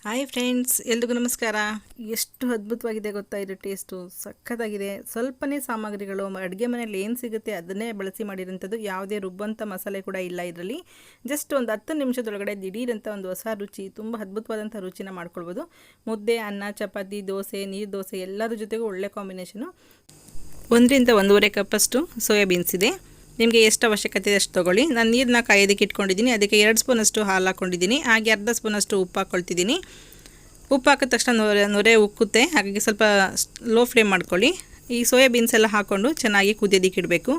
Hi friends, ಎಲ್ರಿಗೂ ನಮಸ್ಕಾರ. ಎಷ್ಟು ಅದ್ಭುತವಾಗಿದೆ ಗೊತ್ತಾ ಇದು ಟೇಸ್ಟು. ಸಖತ್ತಾಗಿದೆ. ಸ್ವಲ್ಪನೇ ಸಾಮಗ್ರಿಗಳು, ಅಡುಗೆ ಮನೆಯಲ್ಲಿ ಏನು ಸಿಗುತ್ತೆ ಅದನ್ನೇ ಬಳಸಿ ಮಾಡಿರೋಂಥದ್ದು. ಯಾವುದೇ ರುಬ್ಬಂಥ ಮಸಾಲೆ ಕೂಡ ಇಲ್ಲ ಇದರಲ್ಲಿ. ಜಸ್ಟ್ ಒಂದು 10 ನಿಮಿಷದೊಳಗಡೆ ದಿಢೀರಂಥ ಒಂದು ಹೊಸ ರುಚಿ, ತುಂಬ ಅದ್ಭುತವಾದಂಥ ರುಚಿನ ಮಾಡ್ಕೊಳ್ಬೋದು. ಮುದ್ದೆ, ಅನ್ನ, ಚಪಾತಿ, ದೋಸೆ, ನೀರು ದೋಸೆ ಎಲ್ಲರ ಜೊತೆಗೂ ಒಳ್ಳೆ ಕಾಂಬಿನೇಷನು. 1 ರಿಂದ 1.5 ಕಪ್ಪಷ್ಟು ಸೋಯಾ ಬೀನ್ಸ್ ಇದೆ. ನಿಮಗೆ ಎಷ್ಟು ಅವಶ್ಯಕತೆ ಇದೆ ಅಷ್ಟು ತೊಗೊಳ್ಳಿ. ನಾನು ನೀರನ್ನ ಕಾಯೋದಕ್ಕೆ ಇಟ್ಕೊಂಡಿದ್ದೀನಿ. ಅದಕ್ಕೆ 2 ಸ್ಪೂನಷ್ಟು ಹಾಲು ಹಾಕ್ಕೊಂಡಿದ್ದೀನಿ. ಹಾಗೆ ಅರ್ಧ ಸ್ಪೂನಷ್ಟು ಉಪ್ಪು ಹಾಕ್ಕೊಳ್ತಿದ್ದೀನಿ. ಉಪ್ಪು ಹಾಕಿದ ತಕ್ಷಣ ನೊರೆ ಉಕ್ಕುತ್ತೆ, ಹಾಗಾಗಿ ಸ್ವಲ್ಪ ಲೋ ಫ್ಲೇಮ್ ಮಾಡ್ಕೊಳ್ಳಿ. ಈ ಸೋಯಾ ಬೀನ್ಸ್ ಎಲ್ಲ ಹಾಕ್ಕೊಂಡು ಚೆನ್ನಾಗಿ ಕುದಿಯೋದಕ್ಕೆ ಇಡಬೇಕು.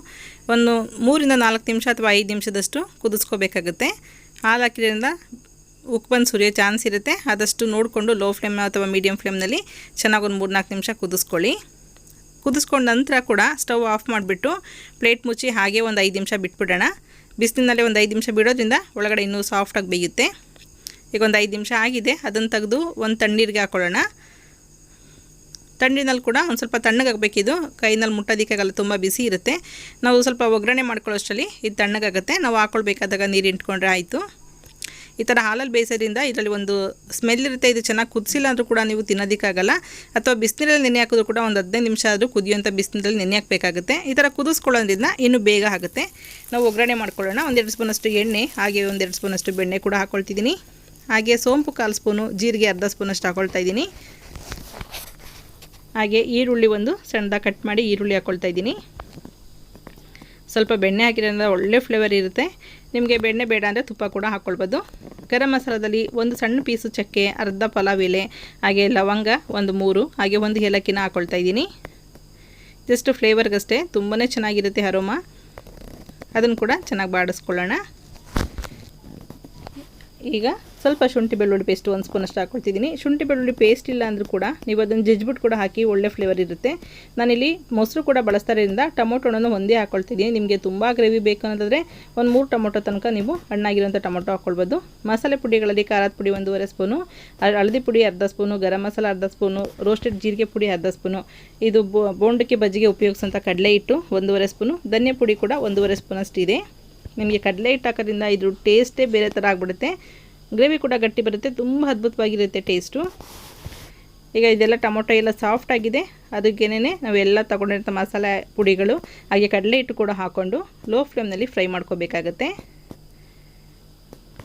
ಒಂದು 3 ರಿಂದ 4 ನಿಮಿಷ ಅಥವಾ 5 ನಿಮಿಷದಷ್ಟು ಕುದಿಸ್ಕೋಬೇಕಾಗುತ್ತೆ. ಹಾಲು ಹಾಕಿದ್ರಿಂದ ಉಪ್ಪು ಬಂದು ಸುರಿಯೋ ಚಾನ್ಸ್ ಇರುತ್ತೆ. ಆದಷ್ಟು ನೋಡಿಕೊಂಡು ಲೋ ಫ್ಲೇಮ್ ಅಥವಾ ಮೀಡಿಯಮ್ ಫ್ಲೇಮ್ನಲ್ಲಿ ಚೆನ್ನಾಗಿ ಒಂದು 3-4 ನಿಮಿಷ ಕುದಿಸ್ಕೊಳ್ಳಿ. ಕುದಿಸ್ಕೊಂಡ ನಂತರ ಕೂಡ ಸ್ಟವ್ ಆಫ್ ಮಾಡಿಬಿಟ್ಟು ಪ್ಲೇಟ್ ಮುಚ್ಚಿ ಹಾಗೆ ಒಂದು 5 ನಿಮಿಷ ಬಿಟ್ಬಿಡೋಣ. ಬಿಸಿಲಿನಲ್ಲೇ ಒಂದು 5 ನಿಮಿಷ ಬಿಡೋದ್ರಿಂದ ಒಳಗಡೆ ಇನ್ನೂ ಸಾಫ್ಟಾಗಿ ಬೇಯುತ್ತೆ. ಈಗ ಒಂದು 5 ನಿಮಿಷ ಆಗಿದೆ. ಅದನ್ನು ತೆಗೆದು ಒಂದು ತಣ್ಣೀರಿಗೆ ಹಾಕ್ಕೊಳ್ಳೋಣ. ತಣ್ಣೀರಿನಲ್ಲಿ ಕೂಡ ಒಂದು ಸ್ವಲ್ಪ ತಣ್ಣಗಾಗಬೇಕಿದು. ಕೈನಲ್ಲಿ ಮುಟ್ಟೋದಕ್ಕಾಗಲ್ಲ, ತುಂಬ ಬಿಸಿ ಇರುತ್ತೆ. ನಾವು ಸ್ವಲ್ಪ ಒಗ್ಗರಣೆ ಮಾಡ್ಕೊಳ್ಳೋಷ್ಟರಲ್ಲಿ ಇದು ತಣ್ಣಗಾಗುತ್ತೆ. ನಾವು ಹಾಕ್ಕೊಳ್ಬೇಕಾದಾಗ ನೀರು ಇಟ್ಕೊಂಡ್ರೆ ಆಯಿತು. ಈ ಥರ ಹಾಲಲ್ಲಿ ಬೇಯಿಸೋದ್ರಿಂದ ಇದರಲ್ಲಿ ಒಂದು ಸ್ಮೆಲ್ ಇರುತ್ತೆ. ಇದು ಚೆನ್ನಾಗಿ ಕುದಿಸಿಲ್ಲ ಅಂದರೂ ಕೂಡ ನೀವು ತಿನ್ನೋದಕ್ಕಾಗಲ್ಲ. ಅಥವಾ ಬಿಸಿನೀರಲ್ಲಿ ನೆನೆ ಹಾಕಿದ್ರು ಕೂಡ ಒಂದು 15 ನಿಮಿಷ ಆದರೂ ಕುದಿಯುವಂಥ ಬಿಸಿನೀರಲ್ಲಿ ನೆನೆ ಹಾಕಬೇಕಾಗುತ್ತೆ. ಈ ಥರ ಕುದಿಸ್ಕೊಳ್ಳೋದ್ರಿಂದ ಇನ್ನೂ ಬೇಗ ಆಗುತ್ತೆ. ನಾವು ಒಗ್ಗರಣೆ ಮಾಡ್ಕೊಳ್ಳೋಣ. 1-2 ಸ್ಪೂನಷ್ಟು ಎಣ್ಣೆ, ಹಾಗೆ 1-2 ಸ್ಪೂನಷ್ಟು ಬೆಣ್ಣೆ ಕೂಡ ಹಾಕ್ಕೊಳ್ತಿದ್ದೀನಿ. ಹಾಗೆ ಸೋಂಪು 1/4 ಸ್ಪೂನು, ಜೀರಿಗೆ ಅರ್ಧ ಸ್ಪೂನಷ್ಟು ಹಾಕ್ಕೊಳ್ತಾ ಇದ್ದೀನಿ. ಹಾಗೆ ಈರುಳ್ಳಿ ಒಂದು ಸಣ್ಣದಾಗಿ ಕಟ್ ಮಾಡಿ ಈರುಳ್ಳಿ ಹಾಕ್ಕೊಳ್ತಾ ಇದ್ದೀನಿ. ಸ್ವಲ್ಪ ಬೆಣ್ಣೆ ಹಾಕಿರೋದ್ರಿಂದ ಒಳ್ಳೆ ಫ್ಲೇವರ್ ಇರುತ್ತೆ. ನಿಮಗೆ ಬೆಣ್ಣೆ ಬೇಡ ಅಂದರೆ ತುಪ್ಪ ಕೂಡ ಹಾಕ್ಕೊಳ್ಬೋದು. ಗರಂ ಮಸಾಲದಲ್ಲಿ ಒಂದು ಸಣ್ಣ ಪೀಸು ಚಕ್ಕೆ, ಅರ್ಧ ಪಲಾವ್ ಎಲೆ, ಹಾಗೆ ಲವಂಗ ಒಂದು 3, ಹಾಗೆ ಒಂದು ಏಲಕ್ಕಿನ ಹಾಕ್ಕೊಳ್ತಾ ಇದ್ದೀನಿ. ಜಸ್ಟ್ ಫ್ಲೇವರ್ಗಷ್ಟೇ, ತುಂಬಾ ಚೆನ್ನಾಗಿರುತ್ತೆ ಅರೋಮಾ. ಅದನ್ನು ಕೂಡ ಚೆನ್ನಾಗಿ ಬಾಡಿಸ್ಕೊಳ್ಳೋಣ. ಈಗ ಸ್ವಲ್ಪ ಶುಂಠಿ ಬೆಳ್ಳುಳ್ಳಿ ಪೇಸ್ಟ್ 1 ಸ್ಪೂನಷ್ಟು ಹಾಕ್ಕೊಳ್ತಿದ್ದೀನಿ. ಶುಂಠಿ ಬೆಳ್ಳುಳ್ಳಿ ಪೇಸ್ಟ್ ಇಲ್ಲ ಅಂದರೂ ಕೂಡ ನೀವು ಅದನ್ನು ಜಜ್ಜಿಬಿಟ್ಟು ಕೂಡ ಹಾಕಿ ಒಳ್ಳೆ ಫ್ಲೇವರ್ ಇರುತ್ತೆ. ನಾನಿಲ್ಲಿ ಮೊಸರು ಕೂಡ ಬಳಸ್ತಾರಿಂದ ಟೊಮೊಟೊವನ್ನು ಒಂದೇ ಹಾಕ್ಕೊಳ್ತಿದ್ದೀನಿ. ನಿಮಗೆ ತುಂಬ ಗ್ರೇವಿ ಬೇಕು ಅನ್ನೋದಾದರೆ ಒಂದು 3 ಟೊಮೊಟೊ ತನಕ ನೀವು ಹಣ್ಣಾಗಿರೋಂಥ ಟೊಮೊಟೊ ಹಾಕ್ಕೊಳ್ಬೋದು. ಮಸಾಲೆ ಪುಡಿಗಳಲ್ಲಿ ಖಾರದ ಪುಡಿ 1.5 ಸ್ಪೂನು, ಹಳದಿ ಪುಡಿ ಅರ್ಧ ಸ್ಪೂನು, ಗರಂ ಮಸಾಲ ಅರ್ಧ ಸ್ಪೂನು, ರೋಸ್ಟೆಡ್ ಜೀರಿಗೆ ಪುಡಿ ಅರ್ಧ ಸ್ಪೂನು, ಇದು ಬೋಂಡಕ್ಕೆ ಬಜ್ಜಿಗೆ ಉಪಯೋಗಿಸೋಂಥ ಕಡಲೆ ಹಿಟ್ಟು 1.5 ಸ್ಪೂನು, ಧನಿಯಾ ಪುಡಿ ಕೂಡ 1.5 ಸ್ಪೂನಷ್ಟು ಇದೆ. ನಿಮಗೆ ಕಡಲೆ ಹಿಟ್ಟು ಹಾಕೋದ್ರಿಂದ ಇದ್ರ ಟೇಸ್ಟೇ ಬೇರೆ ಥರ ಆಗಿಬಿಡುತ್ತೆ. ಗ್ರೇವಿ ಕೂಡ ಗಟ್ಟಿ ಬರುತ್ತೆ, ತುಂಬ ಅದ್ಭುತವಾಗಿರುತ್ತೆ ಟೇಸ್ಟು. ಈಗ ಇದೆಲ್ಲ ಟೊಮೊಟೊ ಎಲ್ಲ ಸಾಫ್ಟ್ ಆಗಿದೆ. ಅದಕ್ಕೇನೆ ನಾವೆಲ್ಲ ತೊಗೊಂಡಿರೋಂಥ ಮಸಾಲೆ ಪುಡಿಗಳು ಹಾಗೆ ಕಡಲೆ ಹಿಟ್ಟು ಕೂಡ ಹಾಕ್ಕೊಂಡು ಲೋ ಫ್ಲೇಮ್ನಲ್ಲಿ ಫ್ರೈ ಮಾಡ್ಕೋಬೇಕಾಗತ್ತೆ.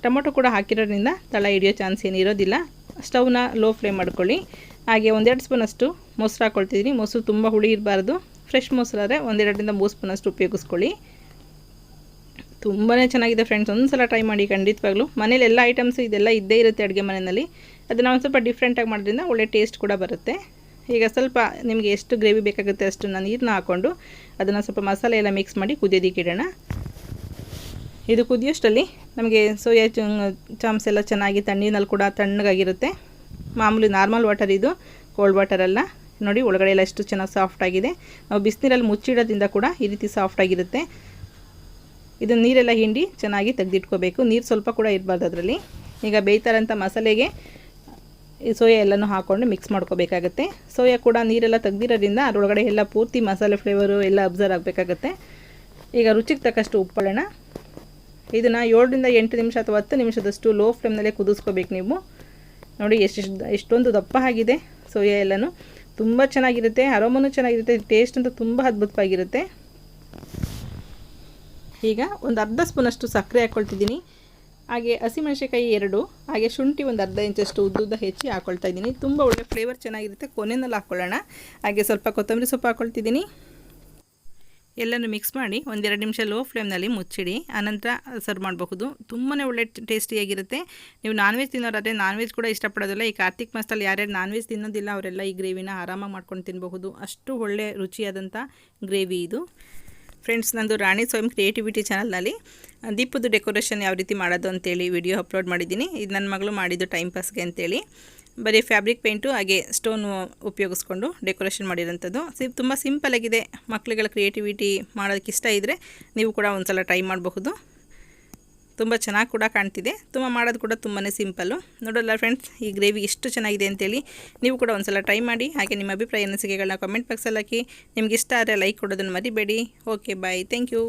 ಟೊಮೊಟೊ ಕೂಡ ಹಾಕಿರೋದ್ರಿಂದ ತಳ ಹಿಡಿಯೋ ಚಾನ್ಸ್ ಏನಿರೋದಿಲ್ಲ. ಸ್ಟವ್ನ ಲೋ ಫ್ಲೇಮ್ ಮಾಡ್ಕೊಳ್ಳಿ. ಹಾಗೆ 1-2 ಸ್ಪೂನಷ್ಟು ಮೊಸರು ಹಾಕ್ಕೊಳ್ತಿದ್ದೀನಿ. ಮೊಸರು ತುಂಬ ಹುಳಿ ಇರಬಾರ್ದು. ಫ್ರೆಶ್ ಮೊಸರಾದರೆ 1-2 ರಿಂದ 3 ಸ್ಪೂನಷ್ಟು ಉಪಯೋಗಿಸ್ಕೊಳ್ಳಿ. ತುಂಬಾ ಚೆನ್ನಾಗಿದೆ ಫ್ರೆಂಡ್ಸ್, ಒಂದು ಸಲ ಟ್ರೈ ಮಾಡಿ ಖಂಡಿತವಾಗ್ಲೂ. ಮನೇಲಿ ಎಲ್ಲ ಐಟಮ್ಸು ಇದೆಲ್ಲ ಇದ್ದೇ ಇರುತ್ತೆ ಅಡುಗೆ ಮನೆಯಲ್ಲಿ. ಅದನ್ನು ಒಂದು ಸ್ವಲ್ಪ ಡಿಫ್ರೆಂಟಾಗಿ ಮಾಡೋದ್ರಿಂದ ಒಳ್ಳೆ ಟೇಸ್ಟ್ ಕೂಡ ಬರುತ್ತೆ. ಈಗ ಸ್ವಲ್ಪ ನಿಮಗೆ ಎಷ್ಟು ಗ್ರೇವಿ ಬೇಕಾಗುತ್ತೆ ಅಷ್ಟು ನಾನು ನೀರನ್ನ ಹಾಕ್ಕೊಂಡು ಅದನ್ನು ಸ್ವಲ್ಪ ಮಸಾಲೆ ಎಲ್ಲ ಮಿಕ್ಸ್ ಮಾಡಿ ಕುದಿಯೋದಕ್ಕೆ ಇಡೋಣ. ಇದು ಕುದಿಯೋಷ್ಟರಲ್ಲಿ ನಮಗೆ ಸೋಯಾ ಚಾಮ್ಸ್ ಎಲ್ಲ ಚೆನ್ನಾಗಿ ತಣ್ಣೀರಿನಲ್ಲಿ ಕೂಡ ತಣ್ಣಗಾಗಿರುತ್ತೆ. ಮಾಮೂಲಿ ನಾರ್ಮಲ್ ವಾಟರ್ ಇದು, ಕೋಲ್ಡ್ ವಾಟರ್ ಅಲ್ಲ. ನೋಡಿ ಒಳಗಡೆ ಎಲ್ಲ ಎಷ್ಟು ಚೆನ್ನಾಗಿ ಸಾಫ್ಟಾಗಿದೆ. ನಾವು ಬಿಸಿನೀರಲ್ಲಿ ಮುಚ್ಚಿಡೋದ್ರಿಂದ ಕೂಡ ಈ ರೀತಿ ಸಾಫ್ಟಾಗಿರುತ್ತೆ. ಇದನ್ನು ನೀರೆಲ್ಲ ಹಿಂಡಿ ಚೆನ್ನಾಗಿ ತೆಗೆದಿಟ್ಕೋಬೇಕು. ನೀರು ಸ್ವಲ್ಪ ಕೂಡ ಇರಬಾರ್ದು ಅದರಲ್ಲಿ. ಈಗ ಬೇಯ್ತಾರಂಥ ಮಸಾಲೆಗೆ ಈ ಸೋಯಾ ಎಲ್ಲನೂ ಹಾಕ್ಕೊಂಡು ಮಿಕ್ಸ್ ಮಾಡ್ಕೋಬೇಕಾಗತ್ತೆ. ಸೋಯಾ ಕೂಡ ನೀರೆಲ್ಲ ತೆಗ್ದಿರೋದ್ರಿಂದ ಅದರೊಳಗಡೆ ಎಲ್ಲ ಪೂರ್ತಿ ಮಸಾಲೆ ಫ್ಲೇವರು ಎಲ್ಲ ಅಬ್ಸರ್ವ್ ಆಗಬೇಕಾಗತ್ತೆ. ಈಗ ರುಚಿಗೆ ತಕ್ಕಷ್ಟು ಉಪ್ಪಳೋಣ. ಇದನ್ನು 7 ರಿಂದ 8 ನಿಮಿಷ ಅಥವಾ 10 ನಿಮಿಷದಷ್ಟು ಲೋ ಫ್ಲೇಮ್ನಲ್ಲೇ ಕುದಿಸ್ಕೋಬೇಕು ನೀವು. ನೋಡಿ ಎಷ್ಟೊಂದು ದಪ್ಪ ಆಗಿದೆ ಸೋಯಾ ಎಲ್ಲನೂ. ತುಂಬ ಚೆನ್ನಾಗಿರುತ್ತೆ, ಅರೋಮನೂ ಚೆನ್ನಾಗಿರುತ್ತೆ, ಟೇಸ್ಟ್ ಅಂತೂ ತುಂಬ ಅದ್ಭುತವಾಗಿರುತ್ತೆ. ಈಗ ಒಂದು ಅರ್ಧ ಸ್ಪೂನಷ್ಟು ಸಕ್ಕರೆ ಹಾಕ್ಕೊಳ್ತಿದ್ದೀನಿ. ಹಾಗೆ ಹಸಿಮೆಣಸಿನಕಾಯಿ 2, ಹಾಗೆ ಶುಂಠಿ ಒಂದು ಅರ್ಧ ಇಂಚಷ್ಟು ಉದ್ದುದ್ದ ಹೆಚ್ಚಿ ಹಾಕ್ಕೊಳ್ತಾ ಇದ್ದೀನಿ. ತುಂಬ ಒಳ್ಳೆ ಫ್ಲೇವರ್ ಚೆನ್ನಾಗಿರುತ್ತೆ. ಕೊನೆಯಲ್ಲಿ ಹಾಕ್ಕೊಳ್ಳೋಣ. ಹಾಗೆ ಸ್ವಲ್ಪ ಕೊತ್ತಂಬರಿ ಸೊಪ್ಪು ಹಾಕ್ಕೊಳ್ತಿದ್ದೀನಿ. ಎಲ್ಲನೂ ಮಿಕ್ಸ್ ಮಾಡಿ 1-2 ನಿಮಿಷ ಲೋ ಫ್ಲೇಮ್ನಲ್ಲಿ ಮುಚ್ಚಿಡಿ. ಆನಂತರ ಸರ್ವ್ ಮಾಡಬಹುದು. ತುಂಬಾ ಒಳ್ಳೆ ಟೇಸ್ಟಿಯಾಗಿರುತ್ತೆ. ನೀವು ನಾನ್ ವೆಜ್ ತಿನ್ನೋರಾದರೆ ನಾನ್ ವೆಜ್ ಕೂಡ ಇಷ್ಟಪಡೋದಿಲ್ಲ. ಈ ಕಾರ್ತಿಕ್ ಮಾಸದಲ್ಲಿ ಯಾರ್ಯಾರು ನಾನ್ ವೆಜ್ ತಿನ್ನೋದಿಲ್ಲ ಅವರೆಲ್ಲ ಈ ಗ್ರೇವಿನ ಆರಾಮಾಗಿ ಮಾಡ್ಕೊಂಡು ತಿನ್ನಬಹುದು. ಅಷ್ಟು ಒಳ್ಳೆ ರುಚಿಯಾದಂಥ ಗ್ರೇವಿ ಇದು. ಫ್ರೆಂಡ್ಸ್, ನಂದು ರಾಣಿ ಸ್ವಯಂ ಕ್ರಿಯೇಟಿವಿಟಿ ಚಾನಲ್ನಲ್ಲಿ ದೀಪದ ಡೆಕೋರೇಷನ್ ಯಾವ ರೀತಿ ಮಾಡೋದು ಅಂತೇಳಿ ವಿಡಿಯೋ ಅಪ್ಲೋಡ್ ಮಾಡಿದ್ದೀನಿ. ಇದು ನನ್ನ ಮಗಳು ಮಾಡಿದ್ದು ಟೈಮ್ ಪಾಸ್ಗೆ ಅಂತೇಳಿ. ಬರೀ ಫ್ಯಾಬ್ರಿಕ್ ಪೇಂಟು ಹಾಗೆ ಸ್ಟೋನು ಉಪಯೋಗಿಸ್ಕೊಂಡು ಡೆಕೋರೇಷನ್ ಮಾಡಿರೋಂಥದ್ದು. ತುಂಬ ಸಿಂಪಲಾಗಿದೆ. ಮಕ್ಕಳುಗಳ ಕ್ರಿಯೇಟಿವಿಟಿ ಮಾಡೋದಕ್ಕೆ ಇಷ್ಟ ಇದ್ದರೆ ನೀವು ಕೂಡ ಒಂದು ಸಲ ಟ್ರೈ ಮಾಡಬಹುದು. ತುಂಬ ಚೆನ್ನಾಗಿ ಕೂಡ ಕಾಣ್ತಿದೆ. ಮಾಡೋದು ಕೂಡ ತುಂಬಾ ಸಿಂಪಲ್ಲು. ನೋಡೋಲ್ಲ ಫ್ರೆಂಡ್ಸ್, ಈ ಗ್ರೇವಿ ಎಷ್ಟು ಚೆನ್ನಾಗಿದೆ ಅಂತೇಳಿ. ನೀವು ಕೂಡ ಒಂದು ಸಲ ಟ್ರೈ ಮಾಡಿ. ಹಾಗೆ ನಿಮ್ಮ ಅಭಿಪ್ರಾಯ ಅನಿಸಿಕೆಗಳನ್ನ ಕಮೆಂಟ್ ಬಾಕ್ಸಲ್ಲಿ ಹಾಕಿ. ನಿಮ್ಗೆ ಇಷ್ಟ ಆದರೆ ಲೈಕ್ ಕೊಡೋದನ್ನು ಮರಿಬೇಡಿ. Okay, bye, thank you.